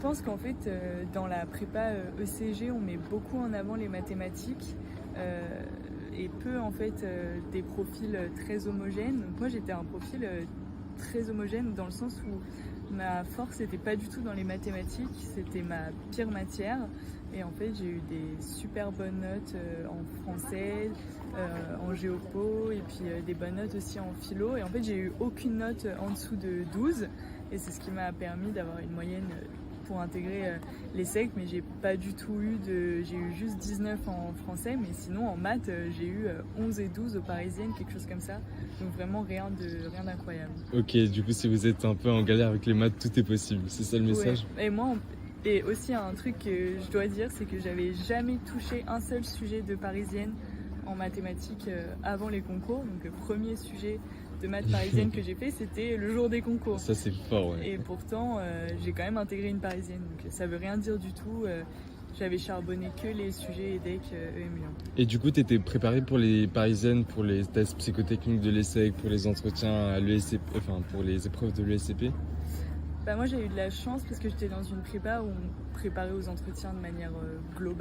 pense qu'en fait, dans la prépa ECG, on met beaucoup en avant les mathématiques et peu en fait des profils très homogènes. Donc moi, j'étais un profil très homogène dans le sens où ma force n'était pas du tout dans les mathématiques, c'était ma pire matière. Et en fait, j'ai eu des super bonnes notes en français, en géopo, et puis des bonnes notes aussi en philo. Et en fait, j'ai eu aucune note en dessous de 12. Et c'est ce qui m'a permis d'avoir une moyenne pour intégrer les SEC, mais j'ai pas du tout j'ai eu juste 19 en français, mais sinon en maths j'ai eu 11 et 12 aux parisiennes, quelque chose comme ça. Donc vraiment rien d'incroyable. Ok, du coup si vous êtes un peu en galère avec les maths, tout est possible, c'est ça le message? Ouais. Et aussi un truc que je dois dire, c'est que j'avais jamais touché un seul sujet de parisienne en mathématiques avant les concours. Donc le premier sujet de maths parisienne que j'ai fait, c'était le jour des concours. Ça c'est fort, ouais. Et pourtant, j'ai quand même intégré une parisienne, donc ça veut rien dire du tout. J'avais charbonné que les sujets EDEC, EM Lyon. Et du coup, tu étais préparé pour les parisiennes, pour les tests psychotechniques de l'ESSEC, pour les entretiens à l'ESCP, enfin pour les épreuves de l'ESCP? Bah moi j'ai eu de la chance parce que j'étais dans une prépa où on préparait aux entretiens de manière globale.